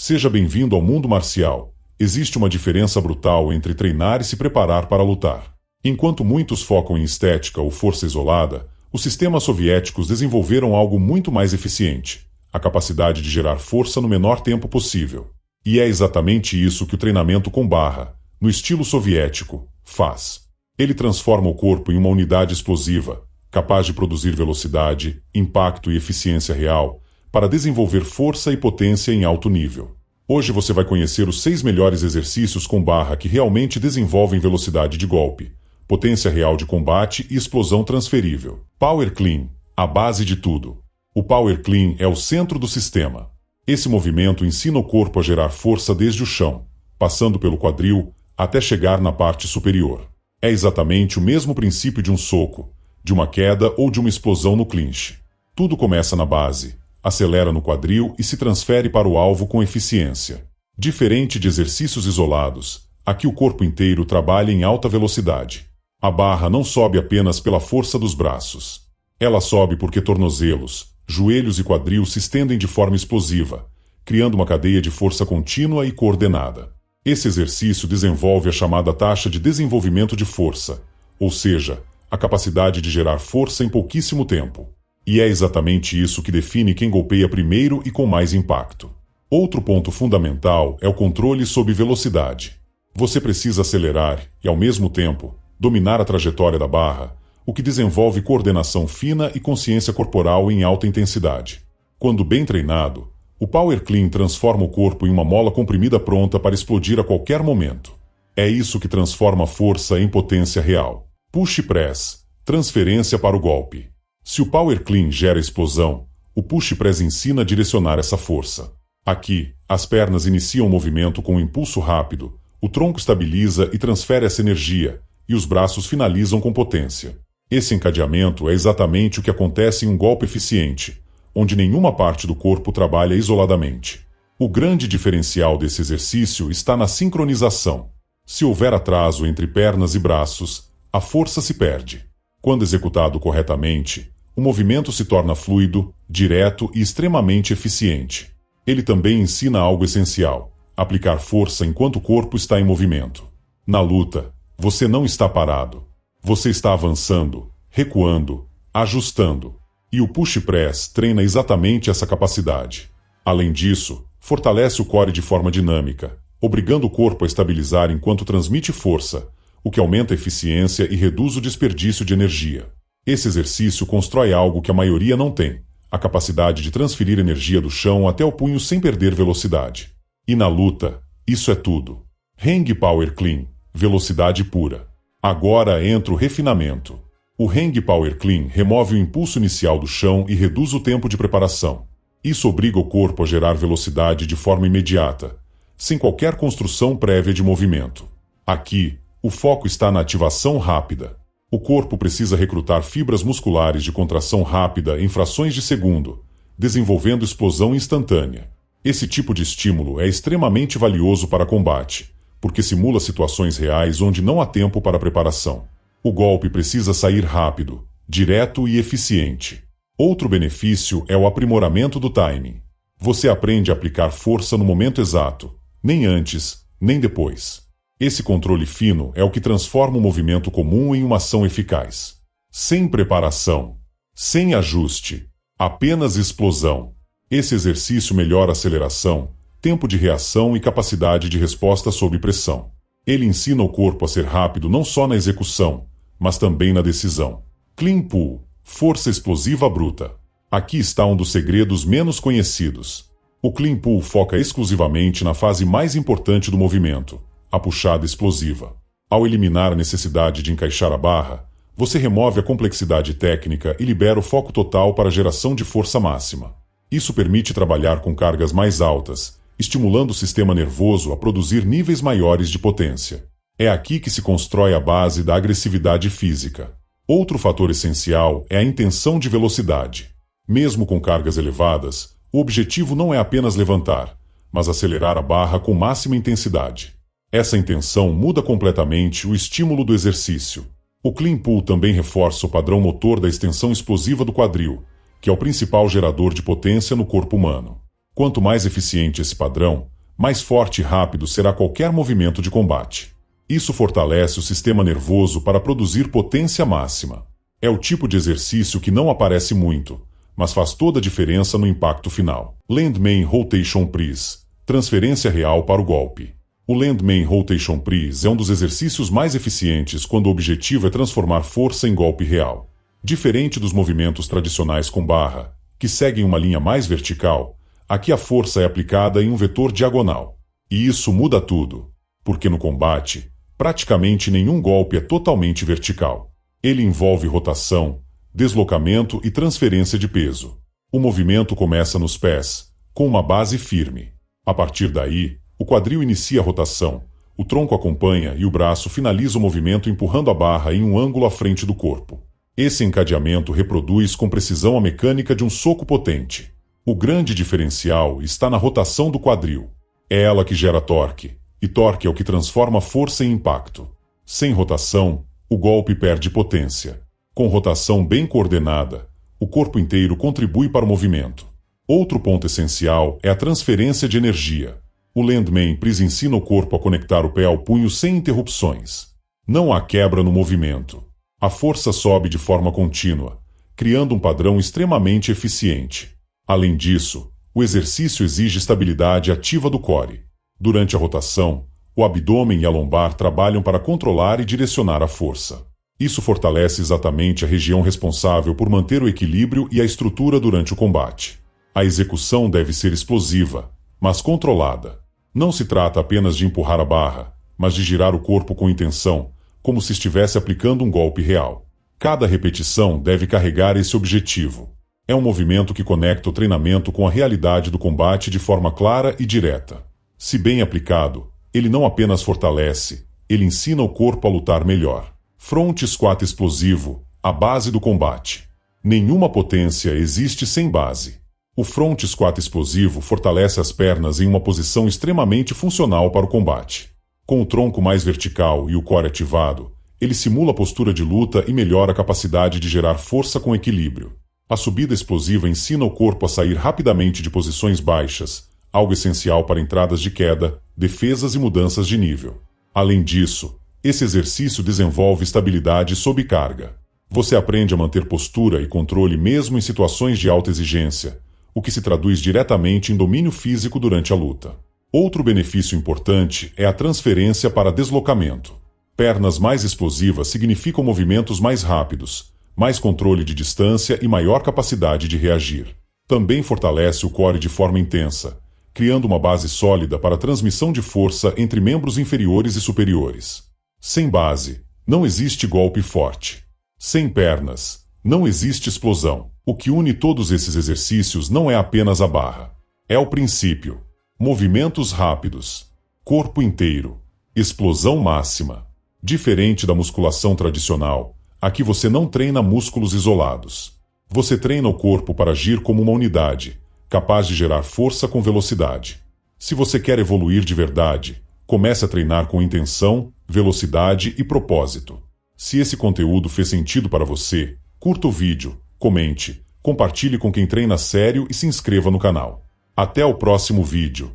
Seja bem-vindo ao mundo marcial. Existe uma diferença brutal entre treinar e se preparar para lutar. Enquanto muitos focam em estética ou força isolada, os sistemas soviéticos desenvolveram algo muito mais eficiente: a capacidade de gerar força no menor tempo possível. E é exatamente isso que o treinamento com barra, no estilo soviético, faz. Ele transforma o corpo em uma unidade explosiva, capaz de produzir velocidade, impacto e eficiência real, para desenvolver força e potência em alto nível. Hoje você vai conhecer os 6 melhores exercícios com barra que realmente desenvolvem velocidade de golpe, potência real de combate e explosão transferível. Power Clean, a base de tudo. O Power Clean é o centro do sistema. Esse movimento ensina o corpo a gerar força desde o chão, passando pelo quadril até chegar na parte superior. É exatamente o mesmo princípio de um soco, de uma queda ou de uma explosão no clinch. Tudo começa na base, acelera no quadril e se transfere para o alvo com eficiência. Diferente de exercícios isolados, aqui o corpo inteiro trabalha em alta velocidade. A barra não sobe apenas pela força dos braços. Ela sobe porque tornozelos, joelhos e quadril se estendem de forma explosiva, criando uma cadeia de força contínua e coordenada. Esse exercício desenvolve a chamada taxa de desenvolvimento de força, ou seja, a capacidade de gerar força em pouquíssimo tempo. E é exatamente isso que define quem golpeia primeiro e com mais impacto. Outro ponto fundamental é o controle sob velocidade. Você precisa acelerar e, ao mesmo tempo, dominar a trajetória da barra, o que desenvolve coordenação fina e consciência corporal em alta intensidade. Quando bem treinado, o Power Clean transforma o corpo em uma mola comprimida pronta para explodir a qualquer momento. É isso que transforma a força em potência real. Push Press, transferência para o golpe. Se o Power Clean gera explosão, o Push Press ensina a direcionar essa força. Aqui, as pernas iniciam o movimento com um impulso rápido, o tronco estabiliza e transfere essa energia, e os braços finalizam com potência. Esse encadeamento é exatamente o que acontece em um golpe eficiente, onde nenhuma parte do corpo trabalha isoladamente. O grande diferencial desse exercício está na sincronização. Se houver atraso entre pernas e braços, a força se perde. Quando executado corretamente, o movimento se torna fluido, direto e extremamente eficiente. Ele também ensina algo essencial: aplicar força enquanto o corpo está em movimento. Na luta, você não está parado. Você está avançando, recuando, ajustando. E o Push Press treina exatamente essa capacidade. Além disso, fortalece o core de forma dinâmica, obrigando o corpo a estabilizar enquanto transmite força, o que aumenta a eficiência e reduz o desperdício de energia. Esse exercício constrói algo que a maioria não tem: a capacidade de transferir energia do chão até o punho sem perder velocidade. E na luta, isso é tudo. Hang Power Clean, velocidade pura. Agora entra o refinamento. O Hang Power Clean remove o impulso inicial do chão e reduz o tempo de preparação. Isso obriga o corpo a gerar velocidade de forma imediata, sem qualquer construção prévia de movimento. Aqui, o foco está na ativação rápida. O corpo precisa recrutar fibras musculares de contração rápida em frações de segundo, desenvolvendo explosão instantânea. Esse tipo de estímulo é extremamente valioso para combate, porque simula situações reais onde não há tempo para preparação. O golpe precisa sair rápido, direto e eficiente. Outro benefício é o aprimoramento do timing. Você aprende a aplicar força no momento exato, nem antes, nem depois. Esse controle fino é o que transforma o movimento comum em uma ação eficaz. Sem preparação, sem ajuste, apenas explosão. Esse exercício melhora a aceleração, tempo de reação e capacidade de resposta sob pressão. Ele ensina o corpo a ser rápido não só na execução, mas também na decisão. Clean Pull, força explosiva bruta. Aqui está um dos segredos menos conhecidos. O Clean Pull foca exclusivamente na fase mais importante do movimento, a puxada explosiva. Ao eliminar a necessidade de encaixar a barra, você remove a complexidade técnica e libera o foco total para a geração de força máxima. Isso permite trabalhar com cargas mais altas, estimulando o sistema nervoso a produzir níveis maiores de potência. É aqui que se constrói a base da agressividade física. Outro fator essencial é a intenção de velocidade. Mesmo com cargas elevadas, o objetivo não é apenas levantar, mas acelerar a barra com máxima intensidade. Essa intenção muda completamente o estímulo do exercício. O Clean Pull também reforça o padrão motor da extensão explosiva do quadril, que é o principal gerador de potência no corpo humano. Quanto mais eficiente esse padrão, mais forte e rápido será qualquer movimento de combate. Isso fortalece o sistema nervoso para produzir potência máxima. É o tipo de exercício que não aparece muito, mas faz toda a diferença no impacto final. Landman Rotation Press, transferência real para o golpe. O Landman Rotation Press é um dos exercícios mais eficientes quando o objetivo é transformar força em golpe real. Diferente dos movimentos tradicionais com barra, que seguem uma linha mais vertical, aqui a força é aplicada em um vetor diagonal. E isso muda tudo, porque no combate, praticamente nenhum golpe é totalmente vertical. Ele envolve rotação, deslocamento e transferência de peso. O movimento começa nos pés, com uma base firme. A partir daí, o quadril inicia a rotação, o tronco acompanha e o braço finaliza o movimento empurrando a barra em um ângulo à frente do corpo. Esse encadeamento reproduz com precisão a mecânica de um soco potente. O grande diferencial está na rotação do quadril. É ela que gera torque, e torque é o que transforma força em impacto. Sem rotação, o golpe perde potência. Com rotação bem coordenada, o corpo inteiro contribui para o movimento. Outro ponto essencial é a transferência de energia. O Landman Press ensina o corpo a conectar o pé ao punho sem interrupções. Não há quebra no movimento. A força sobe de forma contínua, criando um padrão extremamente eficiente. Além disso, o exercício exige estabilidade ativa do core. Durante a rotação, o abdômen e a lombar trabalham para controlar e direcionar a força. Isso fortalece exatamente a região responsável por manter o equilíbrio e a estrutura durante o combate. A execução deve ser explosiva, mas controlada. Não se trata apenas de empurrar a barra, mas de girar o corpo com intenção, como se estivesse aplicando um golpe real. Cada repetição deve carregar esse objetivo. É um movimento que conecta o treinamento com a realidade do combate de forma clara e direta. Se bem aplicado, ele não apenas fortalece, ele ensina o corpo a lutar melhor. Front Squat explosivo, a base do combate. Nenhuma potência existe sem base. O Front Squat explosivo fortalece as pernas em uma posição extremamente funcional para o combate. Com o tronco mais vertical e o core ativado, ele simula a postura de luta e melhora a capacidade de gerar força com equilíbrio. A subida explosiva ensina o corpo a sair rapidamente de posições baixas, algo essencial para entradas de queda, defesas e mudanças de nível. Além disso, esse exercício desenvolve estabilidade sob carga. Você aprende a manter postura e controle mesmo em situações de alta exigência, o que se traduz diretamente em domínio físico durante a luta. Outro benefício importante é a transferência para deslocamento. Pernas mais explosivas significam movimentos mais rápidos, mais controle de distância e maior capacidade de reagir. Também fortalece o core de forma intensa, criando uma base sólida para a transmissão de força entre membros inferiores e superiores. Sem base, não existe golpe forte. Sem pernas, não existe explosão. O que une todos esses exercícios não é apenas a barra. É o princípio. Movimentos rápidos. Corpo inteiro. Explosão máxima. Diferente da musculação tradicional, aqui você não treina músculos isolados. Você treina o corpo para agir como uma unidade, capaz de gerar força com velocidade. Se você quer evoluir de verdade, comece a treinar com intenção, velocidade e propósito. Se esse conteúdo fez sentido para você, curta o vídeo, comente, compartilhe com quem treina sério e se inscreva no canal. Até o próximo vídeo.